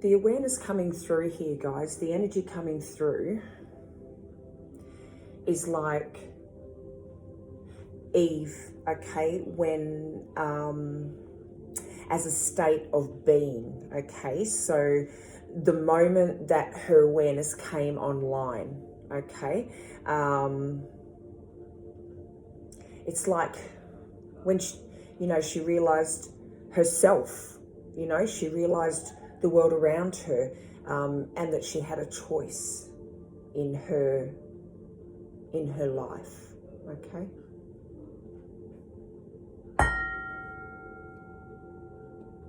the awareness coming through here, guys, the energy coming through is like Eve, okay, when as a state of being, okay, so the moment that her awareness came online, okay, it's like when she, you know, she realized herself, you know, she realized the world around her, and that she had a choice in her life, okay.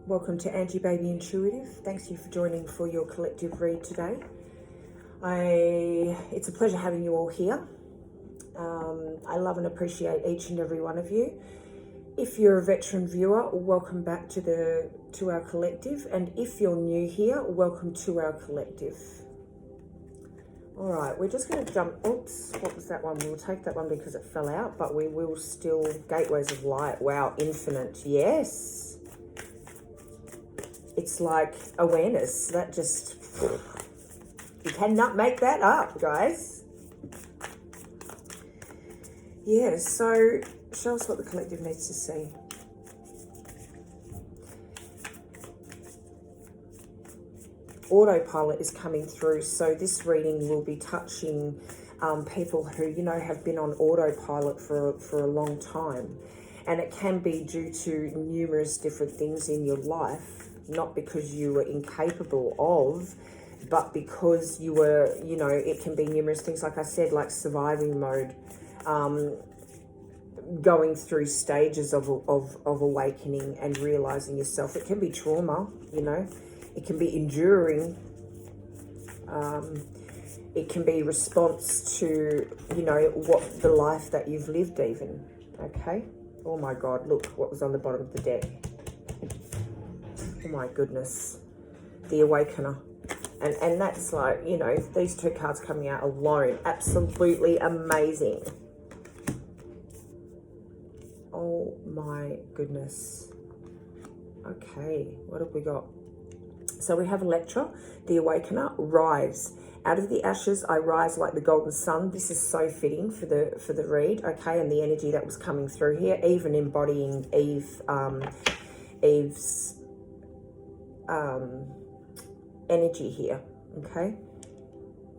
Welcome to Angie Baby Intuitive. Thanks you for joining for your collective read today. It's a pleasure having you all here. I love and appreciate each and every one of you. If you're a veteran viewer, welcome back to our collective, and if you're new here, welcome to our collective. All right, we're just going to jump. Oops, what was that one? We'll take that one because it fell out, but we will still. Gateways of light. Wow, infinite. Yes. It's like awareness. That just, you cannot make that up, guys. Yeah, so show us what the collective needs to see. Autopilot is coming through, so this reading will be touching people who, you know, have been on autopilot for a long time. And it can be due to numerous different things in your life. Not because you were incapable of, but because you were, you know, it can be numerous things, like I said, like surviving mode, going through stages of awakening and realizing yourself. It can be trauma, you know, it can be enduring, it can be response to, you know, what the life that you've lived even, okay? Oh my God, look what was on the bottom of the deck. Oh my goodness, the Awakener. And that's like, you know, these two cards coming out alone, absolutely amazing. Oh my goodness. Okay, what have we got? So we have Electra, the Awakener, rise. Out of the ashes, I rise like the golden sun. This is so fitting for the read, okay, and the energy that was coming through here, even embodying Eve's energy here, okay.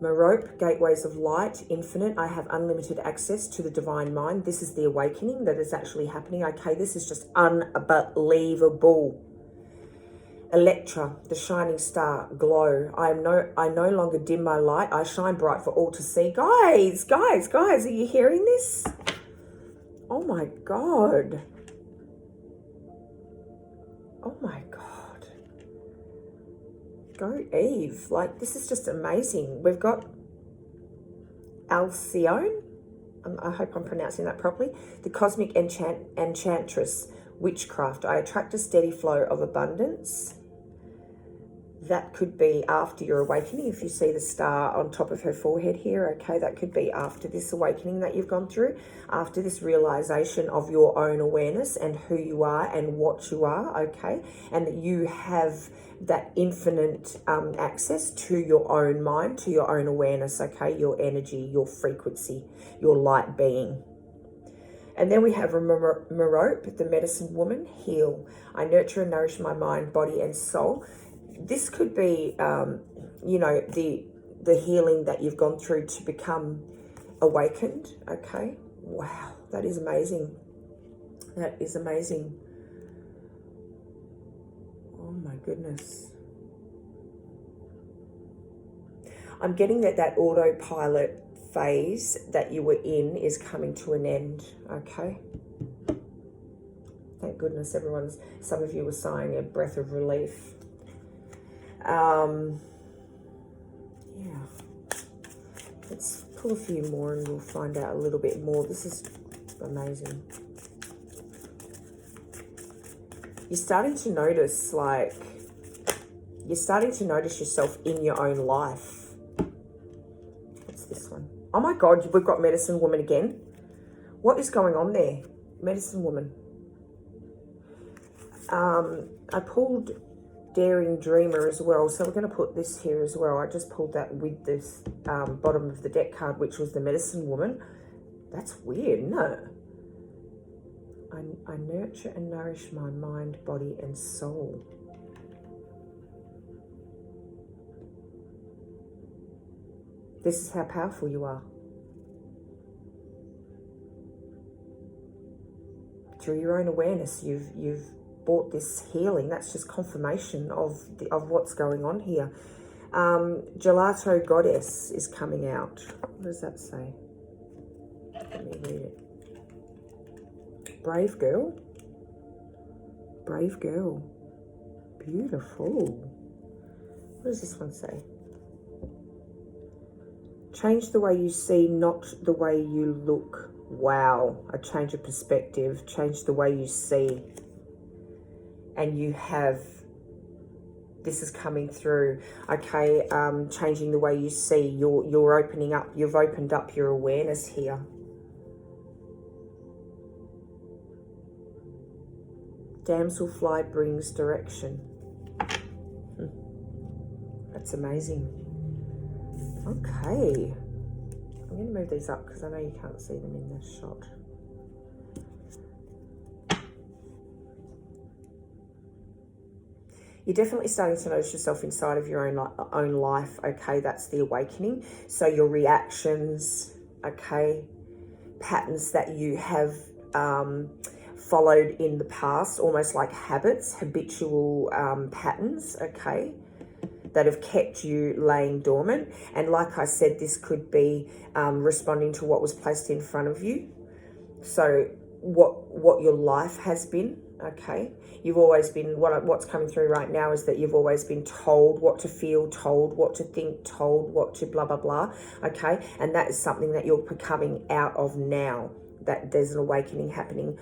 Merope, gateways of light, infinite. I have unlimited access to the divine mind. This is the awakening that is actually happening, okay. This is just unbelievable. Electra, the shining star, glow. I no longer dim my light. I shine bright for all to see. Guys, are you hearing this? Oh my God. Oh my God. Go Eve. Like, this is just amazing. We've got Alcyone. I hope I'm pronouncing that properly. The cosmic enchantress, witchcraft. I attract a steady flow of abundance. That could be after your awakening. If you see the star on top of her forehead here, okay, that could be after this awakening that you've gone through, after this realization of your own awareness and who you are and what you are, okay, and that you have that infinite access to your own mind, to your own awareness, okay, your energy, your frequency, your light being. And then we have Merope, the medicine woman, heal. I nurture and nourish my mind, body, and soul. This could be, you know, the healing that you've gone through to become awakened, okay? Wow, that is amazing. That is amazing. Oh my goodness. I'm getting that autopilot phase that you were in is coming to an end, okay? Thank goodness some of you were sighing a breath of relief. Yeah. Let's pull a few more and we'll find out a little bit more. This is amazing. You're starting to notice, like, yourself in your own life. What's this one? Oh my God, we've got medicine woman again. What is going on there? Medicine woman. I pulled daring dreamer as well. So we're going to put this here as well. I just pulled that with this bottom of the deck card, which was the medicine woman. That's weird, isn't it? I nurture and nourish my mind, body, and soul. This is how powerful you are. Through your own awareness, you've brought this healing. That's just confirmation of what's going on here. Gelato Goddess is coming out. What does that say? Let me read it. Brave girl. Brave girl. Beautiful. What does this one say? Change the way you see, not the way you look. Wow. A change of perspective. Change the way you see. And you have, this is coming through. Okay, changing the way you see. You're opening up. You've opened up your awareness here. Damselfly brings direction. That's amazing. Okay. I'm going to move these up because I know you can't see them in this shot. You're definitely starting to notice yourself inside of your own life. Okay, that's the awakening. So your reactions, okay, patterns that you have followed in the past, almost like habits, habitual patterns, okay, that have kept you laying dormant. And like I said, this could be responding to what was placed in front of you. So what your life has been, okay. You've always been, what's coming through right now is that you've always been told what to feel, told what to think, told what to blah, blah, blah, okay. And that is something that you're coming out of now, that there's an awakening happening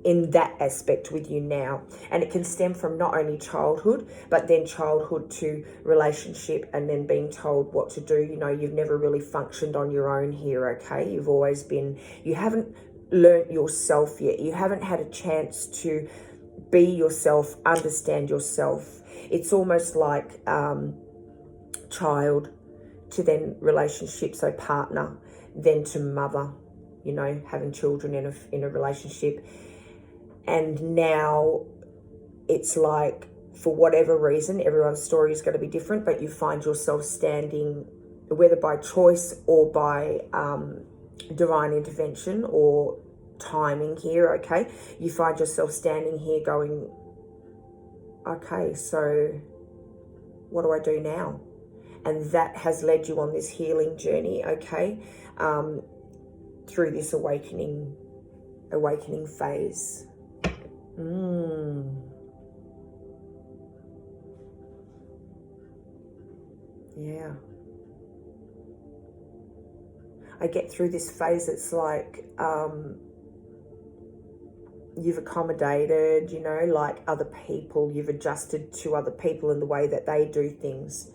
in that aspect with you now. And it can stem from not only childhood, but then childhood to relationship, and then being told what to do. You know, you've never really functioned on your own here, okay? You've always been, you haven't learnt yourself yet. You haven't had a chance to be yourself, understand yourself. It's almost like child to then relationship, so partner, then to mother, you know, having children in a relationship. And now it's like, for whatever reason, everyone's story is going to be different, but you find yourself standing, whether by choice or by divine intervention or timing here, okay? You find yourself standing here going, okay, so what do I do now? And that has led you on this healing journey, okay? Through this awakening phase. Yeah. I get through this phase, it's like you've accommodated, you know, like other people. You've adjusted to other people in the way that they do things.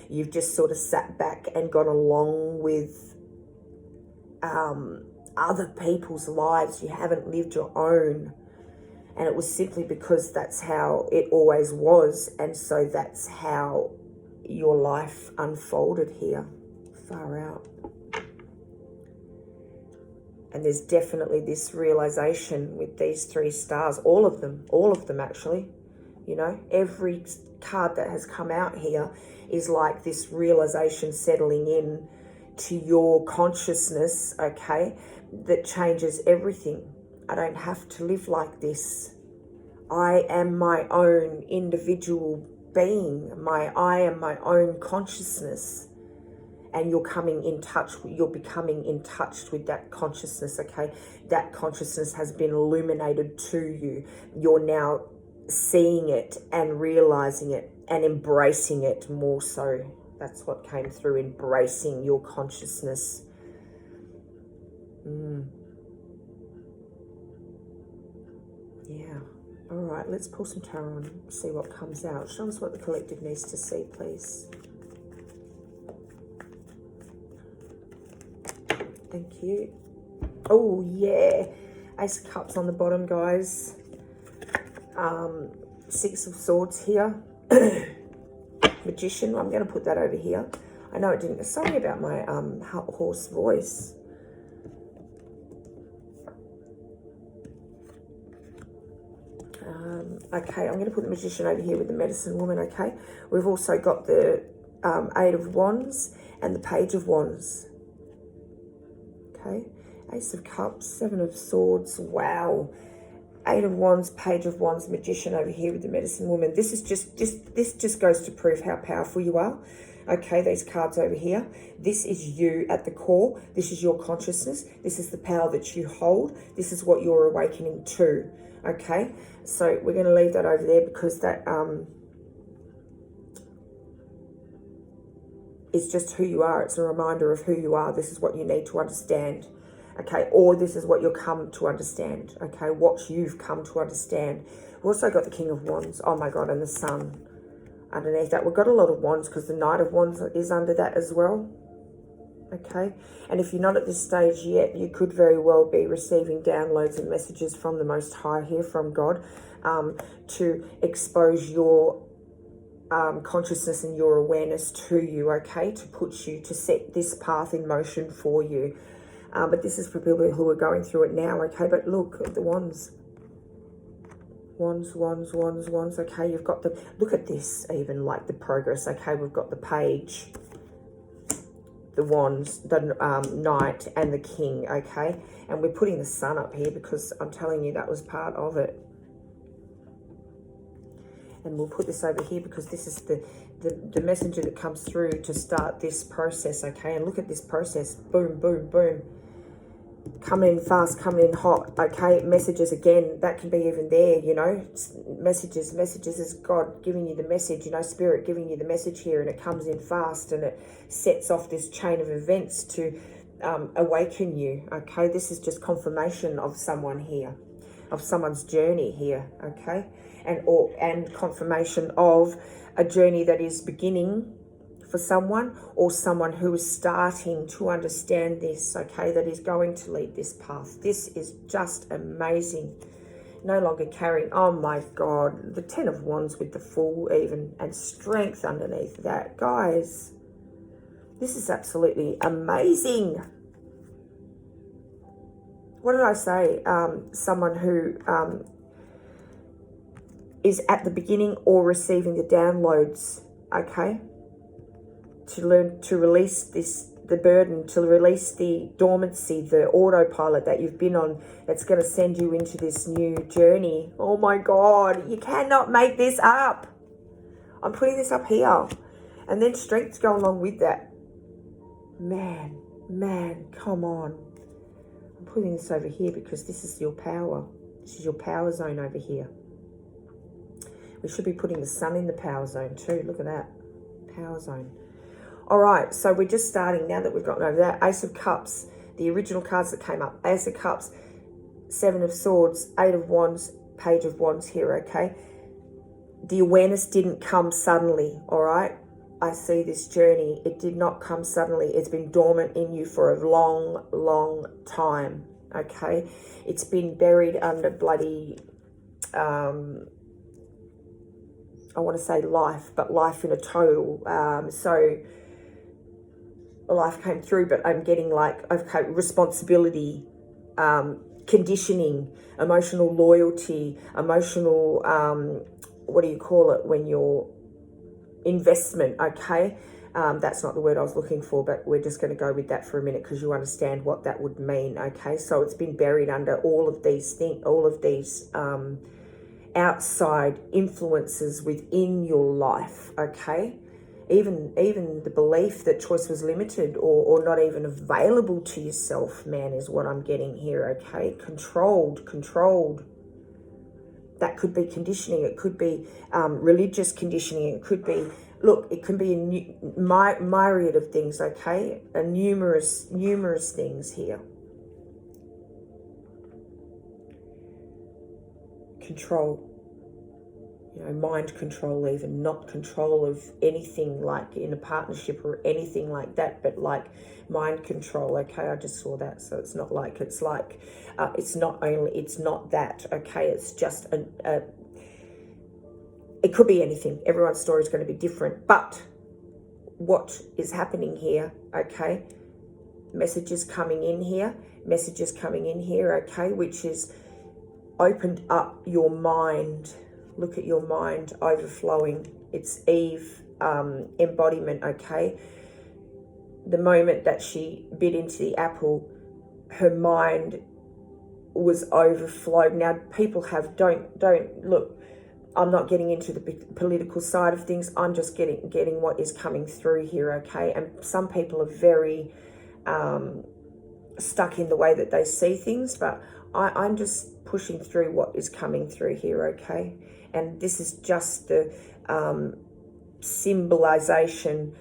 You've just sort of sat back and gone along with other people's lives. You haven't lived your own. And it was simply because that's how it always was. And so that's how your life unfolded here. Far out. And there's definitely this realization with these 3 stars, all of them actually. You know, every card that has come out here is like this realization settling in to your consciousness, okay, that changes everything. I don't have to live like this. I am my own individual being. I am my own consciousness. And you're becoming in touch with that consciousness, okay? That consciousness has been illuminated to you. You're now seeing it and realizing it and embracing it more so. That's what came through, embracing your consciousness. Yeah. All right, let's pull some tarot and see what comes out. Show us what the collective needs to see, please. Thank you. Oh, yeah. Ace of Cups on the bottom, guys. 6 of Swords here. Magician, I'm going to put that over here. I know it didn't, sorry about my hoarse voice. Okay, I'm going to put the Magician over here with the Medicine Woman, okay? We've also got the Eight of Wands and the Page of Wands. Okay, Ace of Cups, Seven of Swords, wow. Eight of Wands, Page of Wands, Magician over here with the Medicine Woman. This is this just goes to prove how powerful you are. Okay, these cards over here. This is you at the core. This is your consciousness. This is the power that you hold. This is what you're awakening to. Okay, so we're going to leave that over there because that is just who you are. It's a reminder of who you are. This is what you need to understand. Okay, or this is what you'll come to understand. Okay, what you've come to understand. We've also got the King of Wands. Oh my God, and the Sun underneath that. We've got a lot of wands because the Knight of Wands is under that as well. Okay, and if you're not at this stage yet, you could very well be receiving downloads and messages from the Most High here, from God, to expose your consciousness and your awareness to you, okay, to put you, to set this path in motion for you. But this is for people who are going through it now, okay? But look at the wands. Wands, wands, wands, wands, okay? You've got the, look at this even, like the progress, okay? We've got the Page, the Wands, the Knight, and the King, okay? And we're putting the Sun up here because I'm telling you that was part of it. And we'll put this over here because this is the messenger that comes through to start this process, okay? And look at this process. Boom, boom, boom. Coming in fast, coming in hot, okay? Messages again, that can be even there, you know? Messages is God giving you the message, you know, Spirit giving you the message here, and it comes in fast and it sets off this chain of events to awaken you, okay? This is just confirmation of someone here, of someone's journey here, okay? And confirmation of a journey that is beginning for someone, or someone who is starting to understand this, okay, that is going to lead this path. This is just amazing. No longer carrying, oh my God, the Ten of Wands with the Fool even, and strength underneath that. Guys, this is absolutely amazing. What did I say? Someone who is at the beginning or receiving the downloads, okay? To learn to release this, the burden, to release the dormancy, the autopilot that you've been on, that's going to send you into this new journey. Oh my God, you cannot make this up. I'm putting this up here. And then strength's go along with that. Man, come on. I'm putting this over here because this is your power. This is your power zone over here. We should be putting the Sun in the power zone too. Look at that. Power zone. All right, so we're just starting now that we've gotten over that. Ace of Cups, the original cards that came up. Ace of Cups, Seven of Swords, Eight of Wands, Page of Wands here, okay? The awareness didn't come suddenly, all right? I see this journey. It did not come suddenly. It's been dormant in you for a long, long time, okay? It's been buried under bloody, I want to say life, but life in a total. So life came through, but I'm getting like, okay, responsibility, conditioning, emotional loyalty, emotional, what do you call it when you're investment, okay? That's not the word I was looking for, but we're just going to go with that for a minute because you understand what that would mean, okay? So it's been buried under all of these things, all of these outside influences within your life, okay? Even the belief that choice was limited or not even available to yourself, man, is what I'm getting here, okay? Controlled. That could be conditioning. It could be religious conditioning. It could be, look, it can be a myriad of things, okay? Numerous things here. Control. You know, mind control even, not control of anything like in a partnership or anything like that, but like mind control, okay? I just saw that, so it's not like, it's like, it's not that, okay? It's just it could be anything. Everyone's story is going to be different. But what is happening here, okay, messages coming in here, okay, which is opened up your mind. Look at your mind overflowing. It's Eve embodiment, okay. The moment that she bit into the apple, her mind was overflowed. Now, people have, don't look, I'm not getting into the political side of things. I'm just getting what is coming through here, okay? And some people are very stuck in the way that they see things, but I'm just pushing through what is coming through here, okay? And this is just the symbolization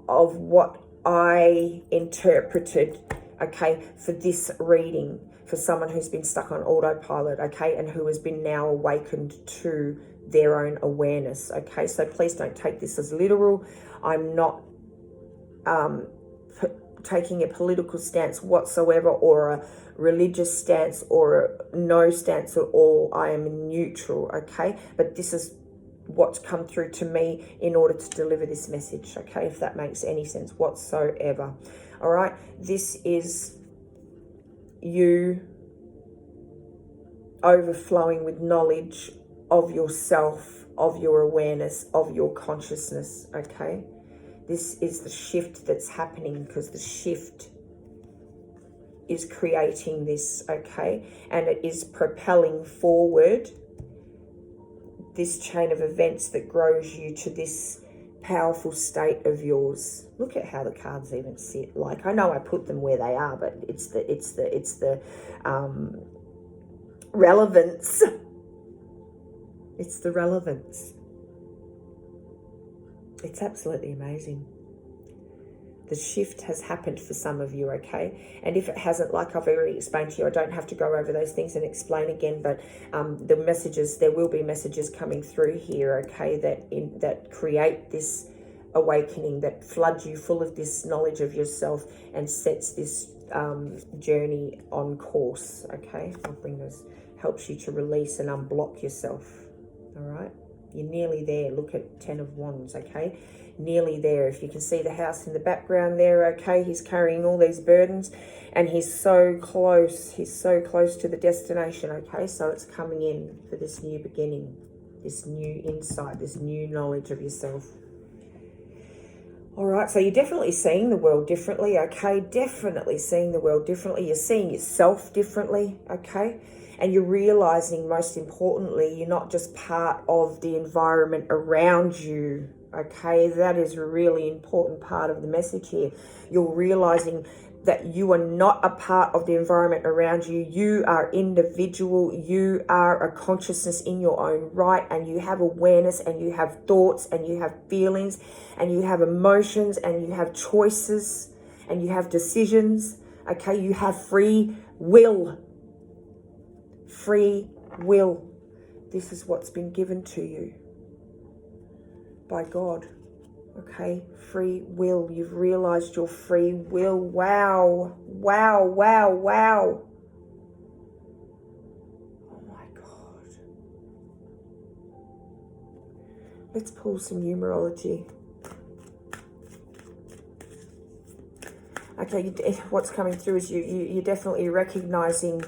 of what I interpreted, okay, for this reading, for someone who's been stuck on autopilot, okay, and who has been now awakened to their own awareness, okay? So please don't take this as literal. I'm not taking a political stance whatsoever, or a religious stance, or a no stance at all. I am neutral, okay? But this is what's come through to me in order to deliver this message, okay, if that makes any sense whatsoever. All right, this is you overflowing with knowledge of yourself, of your awareness, of your consciousness, okay? This is the shift that's happening, because the shift is creating this, okay? And it is propelling forward this chain of events that grows you to this powerful state of yours. Look at how the cards even sit. Like, I know I put them where they are, but it's the relevance. It's the relevance. It's absolutely amazing. The shift has happened for some of you, okay? And if it hasn't, like I've already explained to you, I don't have to go over those things and explain again, but the messages, there will be messages coming through here, okay, that create this awakening, that flood you full of this knowledge of yourself and sets this journey on course, okay? I'll bring this, helps you to release and unblock yourself, all right? You're nearly there. Look at 10 of Wands, okay? Nearly there. If you can see the house in the background there, okay? He's carrying all these burdens and he's so close. He's so close to the destination, okay? So it's coming in for this new beginning, this new insight, this new knowledge of yourself. All right, so you're definitely seeing the world differently, okay? Definitely seeing the world differently. You're seeing yourself differently, okay? And you're realizing, most importantly, you're not just part of the environment around you, okay? That is a really important part of the message here. You're realizing that you are not a part of the environment around you. You are individual. You are a consciousness in your own right, and you have awareness, and you have thoughts, and you have feelings, and you have emotions, and you have choices, and you have decisions, okay? You have free will. Free will. This is what's been given to you by God, okay? Free will. You've realized your free will. Wow, wow, wow, wow. Oh my God. Let's pull some numerology. Okay, what's coming through is you're definitely recognizing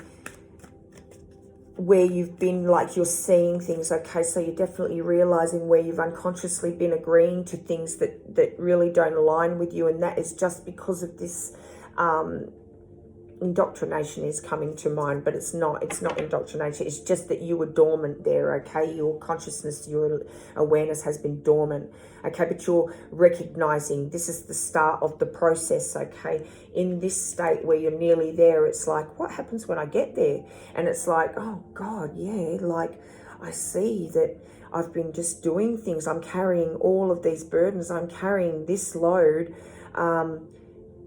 where you've been, like you're seeing things, okay? So you're definitely realizing where you've unconsciously been agreeing to things that really don't align with you, and that is just because of this indoctrination is coming to mind, but it's not indoctrination. It's just that you were dormant there, okay? Your consciousness, your awareness has been dormant, okay? But you're recognizing this is the start of the process, okay? In this state where you're nearly there, it's like, what happens when I get there? And it's like, oh God, yeah, like I see that I've been just doing things. I'm carrying all of these burdens. I'm carrying this load,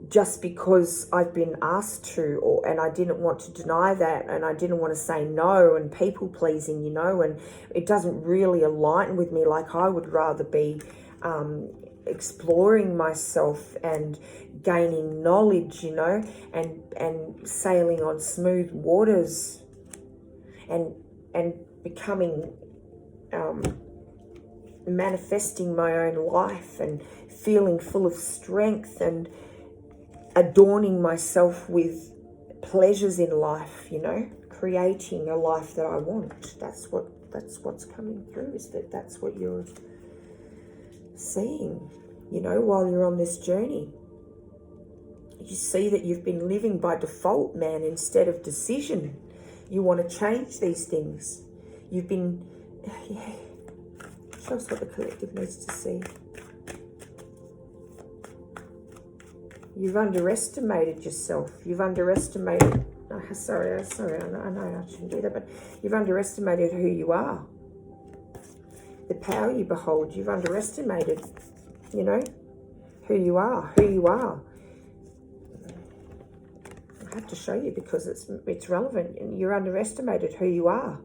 just because I've been asked to, and I didn't want to deny that, and I didn't want to say no, and people pleasing, you know, and it doesn't really align with me. Like, I would rather be exploring myself and gaining knowledge, you know, and sailing on smooth waters and becoming manifesting my own life and feeling full of strength and adorning myself with pleasures in life, you know, creating a life that I want. That's what's coming through, is that's what you're seeing, you know, while you're on this journey. You see that you've been living by default, man, instead of decision. You want to change these things. You've been, yeah. Show us what the collective needs to see. You've underestimated yourself. You've underestimated, sorry, I know I shouldn't do that, but you've underestimated who you are. The power you behold, you've underestimated, you know, who you are. I have to show you because it's relevant. And you're underestimated who you are.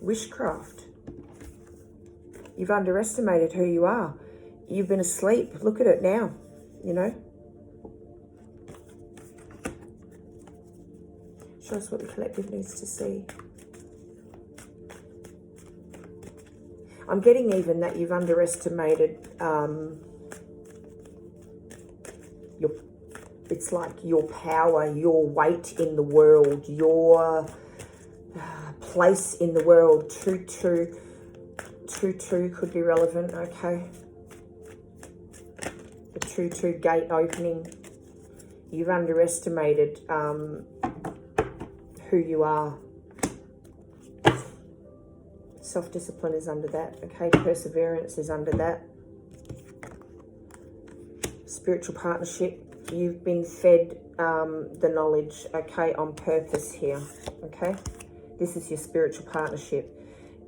Witchcraft. You've underestimated who you are. You've been asleep. Look at it now, you know. Show us what the collective needs to see. I'm getting even that you've underestimated it's like your power, your weight in the world, your place in the world. 2-2 could be relevant, okay. The 2-2 gate opening. You've underestimated who you are. Self-discipline is under that, okay. Perseverance is under that. Spiritual partnership. You've been fed the knowledge, okay, on purpose here, okay. This is your spiritual partnership,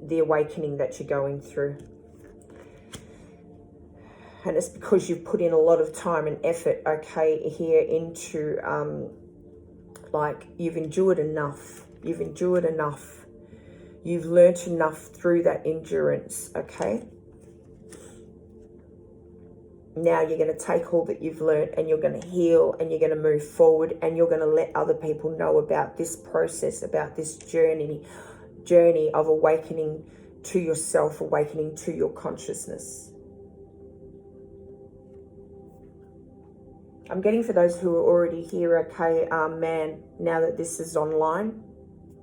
the awakening that you're going through. And it's because you've put in a lot of time and effort, okay, here into, like, you've endured enough. You've endured enough. You've learnt enough through that endurance, okay? Now you're going to take all that you've learnt and you're going to heal and you're going to move forward and you're going to let other people know about this process, about this journey of awakening to yourself, awakening to your consciousness. I'm getting for those who are already here, okay, man, now that this is online,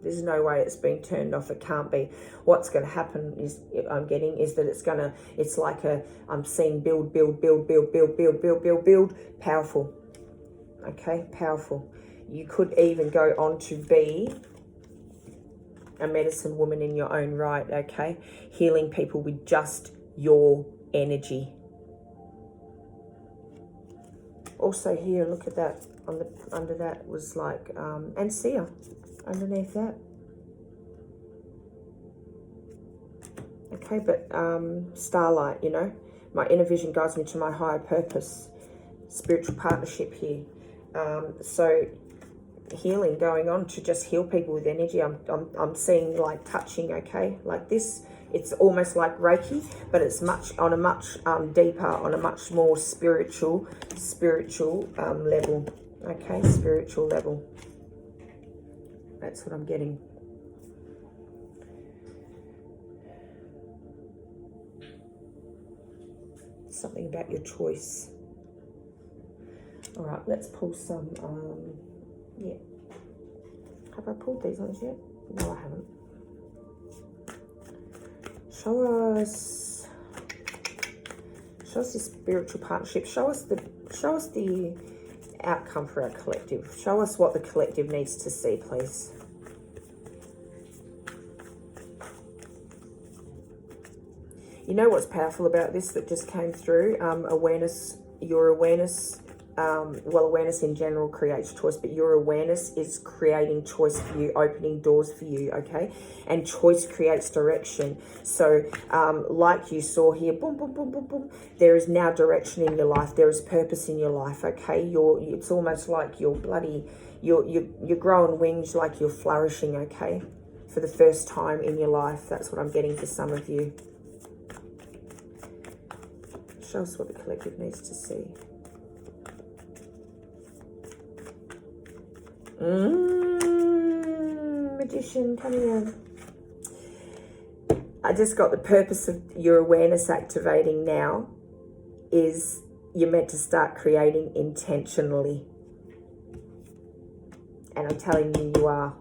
there's no way it's been turned off. It can't be. What's going to happen is, I'm getting, is that it's like I'm seeing build. Powerful. Okay, powerful. You could even go on to be a medicine woman in your own right, okay? Healing people with just your energy. Also here, look at that. Under that was like, and seer. Underneath that. Okay, but starlight, you know, my inner vision guides me to my higher purpose. Spiritual partnership here. So healing going on to just heal people with energy. I'm seeing like touching, okay, like this. It's almost like Reiki, but it's on a much deeper, on a much more spiritual level. Okay, spiritual level. That's what I'm getting. Something about your choice. All right, let's pull some, yeah. Have I pulled these ones yet? No, I haven't. Show us this spiritual partnership. Show us the outcome for our collective. Show us what the collective needs to see, please. You know what's powerful about this that just came through? Awareness, your awareness, well, awareness in general creates choice, but your awareness is creating choice for you, opening doors for you, okay? And choice creates direction. So, like you saw here, boom, boom, boom, boom, boom, there is now direction in your life. There is purpose in your life, okay? It's almost like you're growing wings, like you're flourishing, okay? For the first time in your life. That's what I'm getting for some of you. Show us what the collective needs to see. Magician, come here. I just got the purpose of your awareness activating now is you're meant to start creating intentionally. And I'm telling you, you are.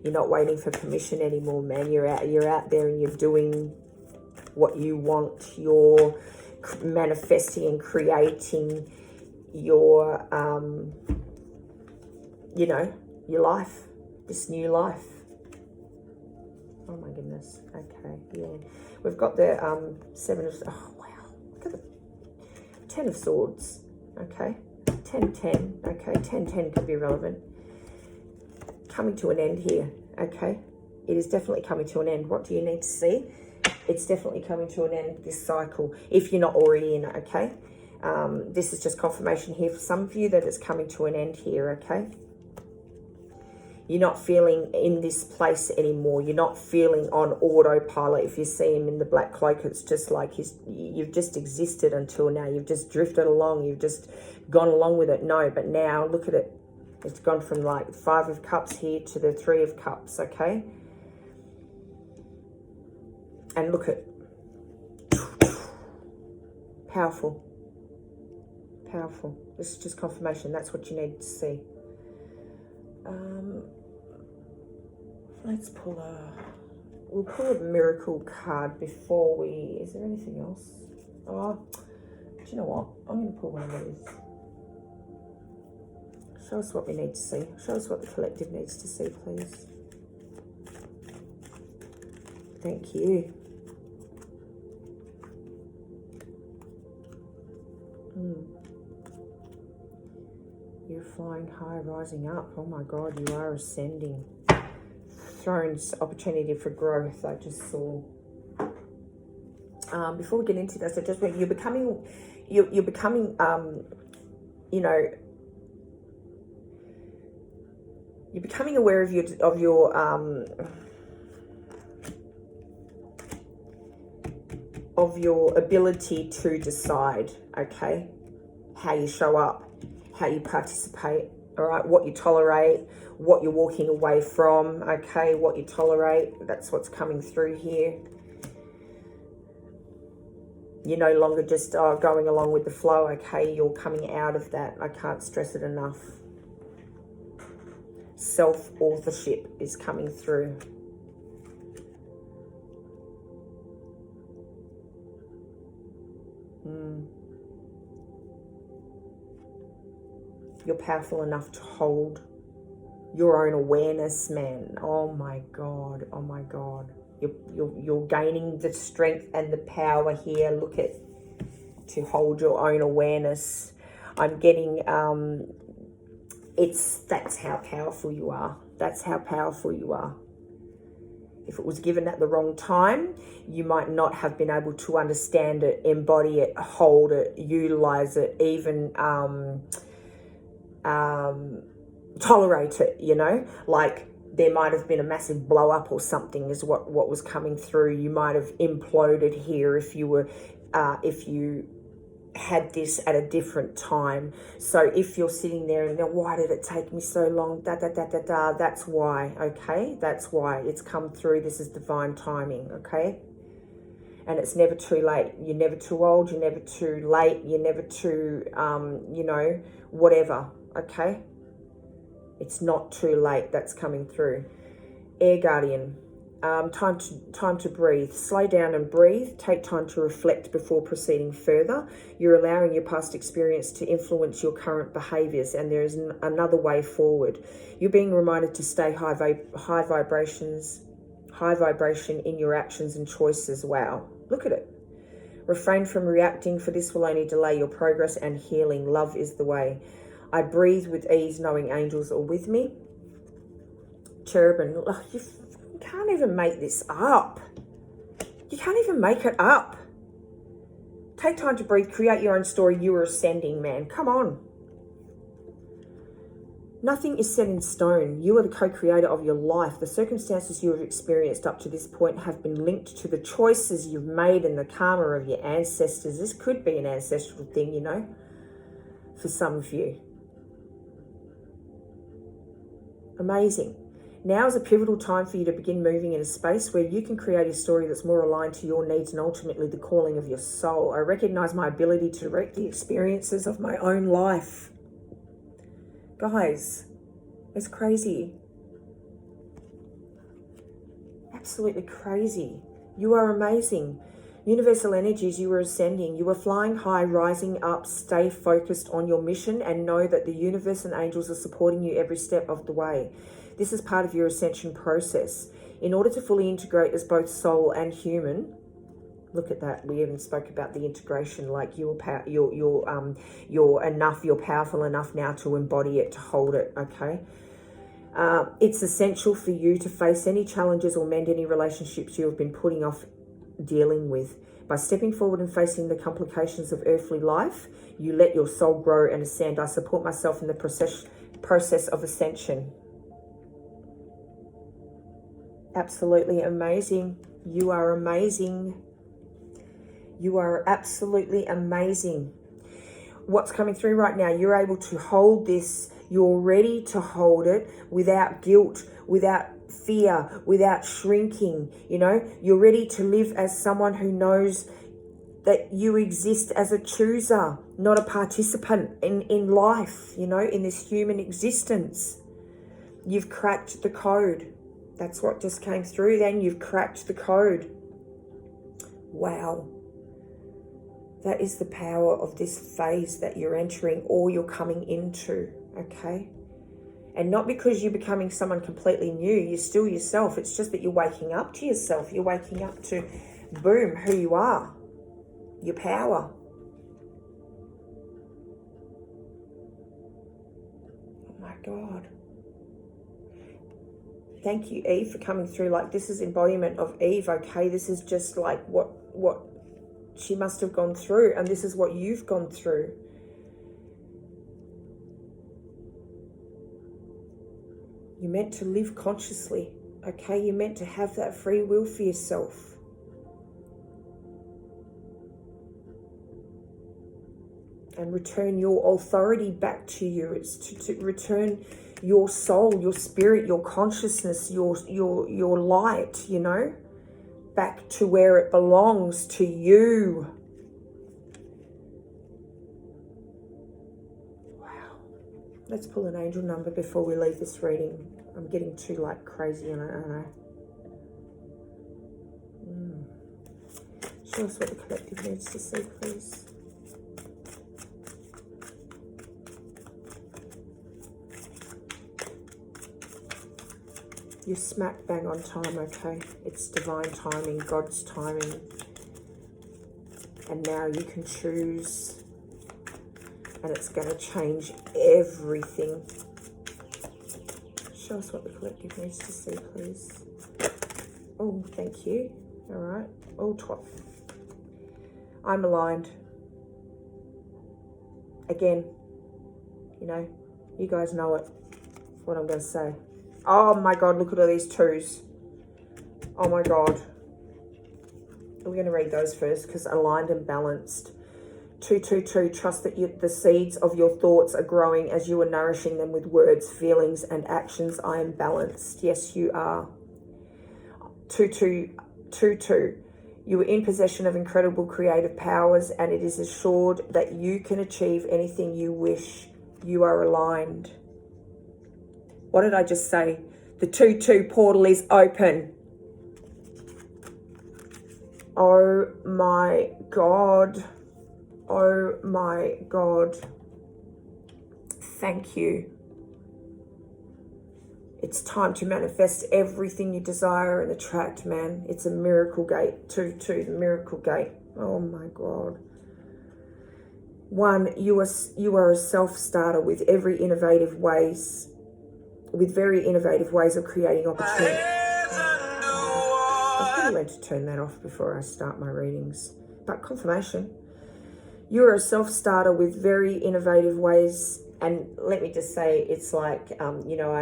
You're not waiting for permission anymore, man. You're out there and you're doing what you want. You're manifesting and creating your, you know, your life, this new life. Oh my goodness. Okay, yeah. We've got the 7 of, oh wow, look at the 10 of Swords. Okay, 10-10. Okay, 10-10 could be relevant. Coming to an end here. Okay, it is definitely coming to an end. What do you need to see? It's definitely coming to an end, this cycle, if you're not already in it. Okay, this is just confirmation here for some of you that it's coming to an end here. Okay, you're not feeling in this place anymore. You're not feeling on autopilot. If you see him in the black cloak, it's just like you've just existed until now. You've just drifted along. You've just gone along with it. No, but now look at it. It's gone from like 5 of Cups here to the 3 of Cups, okay? And look at, powerful, powerful. This is just confirmation. That's what you need to see. Let's pull we'll pull a miracle card before we, is there anything else? Oh, do you know what? I'm going to pull one of these. Show us what we need to see. Show us what the collective needs to see, please. Thank you. You're flying high, rising up. Oh my God, you are ascending. Thrones, opportunity for growth, I just saw. Before we get into this, I just want, you're becoming, you know, you're becoming aware of your ability to decide, okay, how you show up, how you participate, all right, what you tolerate, what you're walking away from, okay, what you tolerate. That's what's coming through here. You're no longer just going along with the flow, okay, you're coming out of that. I can't stress it enough. Self-authorship is coming through. You're powerful enough to hold your own awareness, man. Oh my God. Oh my God. You're gaining the strength and the power here. Look at, to hold your own awareness. I'm getting that's how powerful you are. That's how powerful you are. If it was given at the wrong time, you might not have been able to understand it, embody it, hold it, utilize it, even tolerate it, you know, like there might have been a massive blow up or something is what was coming through. You might have imploded here if you were, if you had this at a different time. So if you're sitting there and why did it take me so long? That's why, okay? That's why it's come through. This is divine timing, okay? And it's never too late. You're never too old. You're never too late. You're never too, you know, whatever, okay? It's not too late. That's coming through. Air Guardian. Time to breathe. Slow down and breathe. Take time to reflect before proceeding further. You're allowing your past experience to influence your current behaviors, and there is another way forward. You're being reminded to stay high vibration in your actions and choices. Wow, look at it. Refrain from reacting, for this will only delay your progress and healing. Love is the way. I breathe with ease, knowing angels are with me. Cherubim, you can't even make this up. You can't even make it up. Take time to breathe. Create your own story. You are ascending, man. Come on. Nothing is set in stone. You are the co-creator of your life. The circumstances you have experienced up to this point have been linked to the choices you've made and the karma of your ancestors. This could be an ancestral thing, you know, for some of you. Amazing. Now is a pivotal time for you to begin moving in a space where you can create a story that's more aligned to your needs and ultimately the calling of your soul. I recognize my ability to direct the experiences of my own life. Guys, it's crazy. Absolutely crazy. You are amazing. Universal energies, you are ascending. You are flying high, rising up. Stay focused on your mission and know that the universe and angels are supporting you every step of the way. This is part of your ascension process. In order to fully integrate as both soul and human, look at that. We even spoke about the integration, like you're enough, you're powerful enough now to embody it, to hold it, okay? It's essential for you to face any challenges or mend any relationships you have been putting off dealing with. By stepping forward and facing the complications of earthly life, you let your soul grow and ascend. I support myself in the process of ascension. Absolutely amazing. You are amazing. You are absolutely amazing. What's coming through right now, you're able to hold this. You're ready to hold it without guilt, without fear, without shrinking. You know, you're ready to live as someone who knows that you exist as a chooser, not a participant in life, you know, in this human existence. You've cracked the code. That's what just came through then. You've cracked the code. Wow. That is the power of this phase that you're entering or you're coming into, okay? And not because you're becoming someone completely new. You're still yourself. It's just that you're waking up to yourself. You're waking up to, boom, who you are. Your power. Oh my God. Thank you, Eve, for coming through. Like, this is embodiment of Eve, okay? This is just like what she must have gone through, and this is what you've gone through. You're meant to live consciously, okay? You're meant to have that free will for yourself. And return your authority back to you. It's to return your soul, your spirit, your consciousness, your light, you know, back to where it belongs, to you. Wow. Let's pull an angel number before we leave this reading. I'm getting too like crazy, and I don't know. Show us what the collective needs to see, please. You're smack bang on time, okay? It's divine timing, God's timing. And now you can choose. And it's going to change everything. Show us what the collective needs to see, please. Oh, thank you. All right. Oh, top. I'm aligned. Again, you know, you guys know it, what I'm going to say. Oh my God, look at all these twos. Oh my God. We're going to read those first because aligned and balanced. 222, trust that the seeds of your thoughts are growing as you are nourishing them with words, feelings, and actions. I am balanced. Yes, you are. 2222, you are in possession of incredible creative powers, and it is assured that you can achieve anything you wish. You are aligned. What did I just say? The 2-2 portal is open. Oh my God. Oh my God. Thank you. It's time to manifest everything you desire and attract, man. It's a miracle gate. 2-2, the miracle gate. Oh my God. 1, you are a self-starter with very innovative ways of creating opportunity. I've probably learned to turn that off before I start my readings. But confirmation. You are a self-starter with very innovative ways. And let me just say, it's like, you know,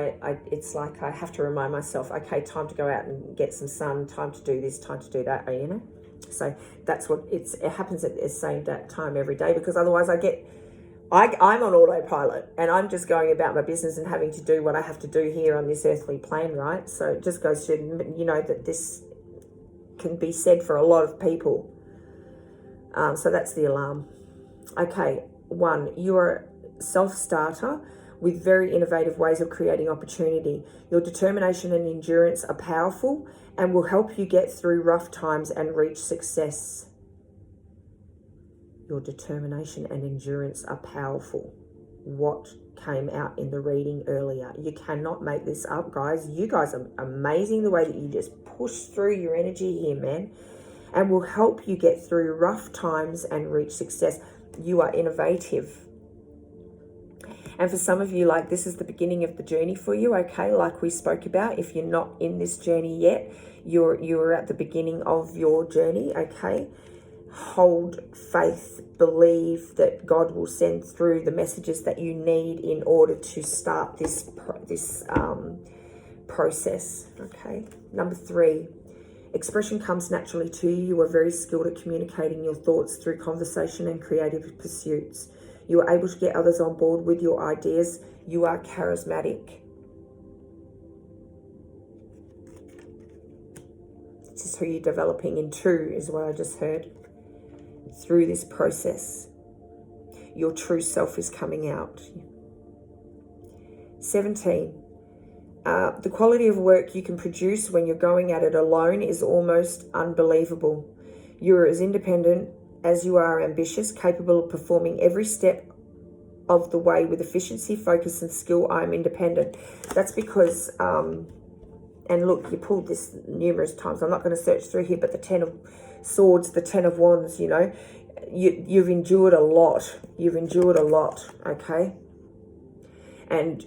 it's like I have to remind myself, okay, time to go out and get some sun, time to do this, time to do that, you know. So that's what it happens at the same time every day, because otherwise I get I'm on autopilot and I'm just going about my business and having to do what I have to do here on this earthly plane, right? So it just goes to, you know, that this can be said for a lot of people. So that's the alarm. Okay, 1, you are a self-starter with very innovative ways of creating opportunity. Your determination and endurance are powerful and will help you get through rough times and reach success. Your determination and endurance are powerful. What came out in the reading earlier. You cannot make this up, guys. You guys are amazing the way that you just push through your energy here, man, and will help you get through rough times and reach success. You are innovative. And for some of you, like, this is the beginning of the journey for you, okay? Like we spoke about, if you're not in this journey yet, you're at the beginning of your journey, okay? Hold faith, believe that God will send through the messages that you need in order to start this process, okay? Number 3, expression comes naturally to you. You are very skilled at communicating your thoughts through conversation and creative pursuits. You are able to get others on board with your ideas. You are charismatic. This is who you're developing into, is what I just heard. Through this process, your true self is coming out. 17, the quality of work you can produce when you're going at it alone is almost unbelievable. You're as independent as you are ambitious, capable of performing every step of the way with efficiency, focus, and skill. I'm independent. That's because, and look, you pulled this numerous times. I'm not going to search through here, but the 10 of Swords, the 10 of Wands, you know, you've endured a lot. You've endured a lot, okay? And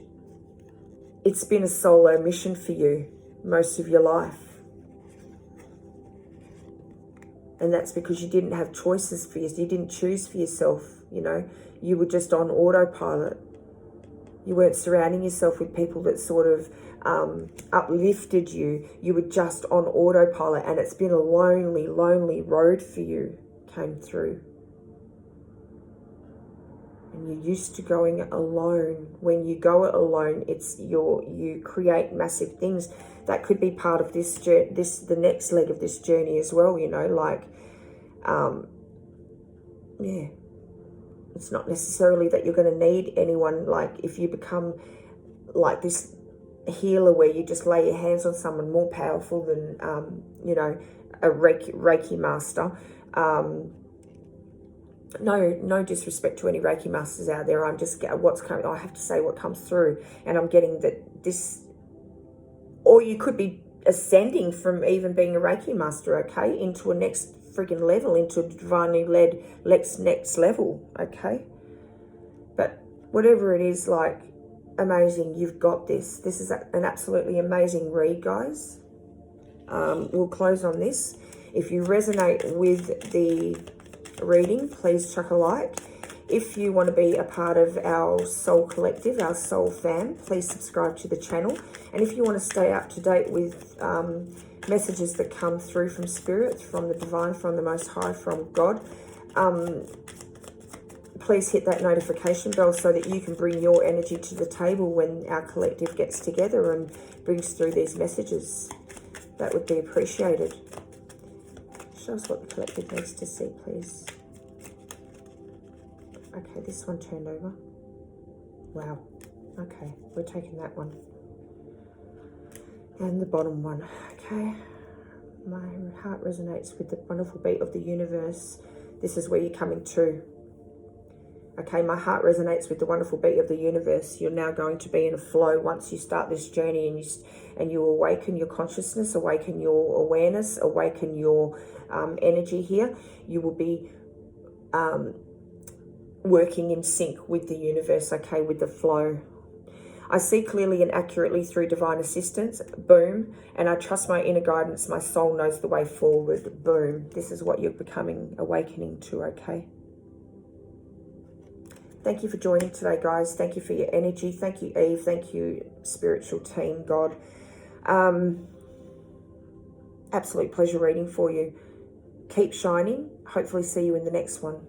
it's been a solo mission for you most of your life. And that's because you didn't have choices for you. You didn't choose for yourself, you know. You were just on autopilot. You weren't surrounding yourself with people that sort of uplifted you. You were just on autopilot, and it's been a lonely, lonely road for you, came through. And you're used to going alone. When you go it alone, you create massive things. That could be part of this journey, the next leg of this journey as well, you know, like, yeah. It's not necessarily that you're going to need anyone. Like, if you become like this healer where you just lay your hands on someone, more powerful than, you know, a Reiki master. No disrespect to any Reiki masters out there. I'm just, what's coming, I have to say what comes through, and I'm getting that this, or you could be ascending from even being a Reiki master, okay, into a next friggin' level, into a divinely led next level, okay? But whatever it is, like, amazing, you've got this. This is an absolutely amazing read, guys. We'll close on this. If you resonate with the reading, please chuck a like. If you want to be a part of our soul collective, our soul fam, please subscribe to the channel. And if you want to stay up to date with messages that come through from spirit, from the divine, from the Most High, from God, please hit that notification bell so that you can bring your energy to the table when our collective gets together and brings through these messages. That would be appreciated. Show us what the collective needs to see, please. Okay, this one turned over. Wow. Okay, we're taking that one. And the bottom one. Okay. My heart resonates with the wonderful beat of the universe. This is where you're coming to. Okay, my heart resonates with the wonderful beat of the universe. You're now going to be in a flow once you start this journey, and you awaken your consciousness, awaken your awareness, awaken your energy here. You will be working in sync with the universe, okay, with the flow. I see clearly and accurately through divine assistance, boom, and I trust my inner guidance. My soul knows the way forward, boom. This is what you're becoming, awakening to, okay? Thank you for joining today, guys. Thank you for your energy. Thank you, Eve. Thank you, spiritual team, God. Absolute pleasure reading for you. Keep shining. Hopefully see you in the next one.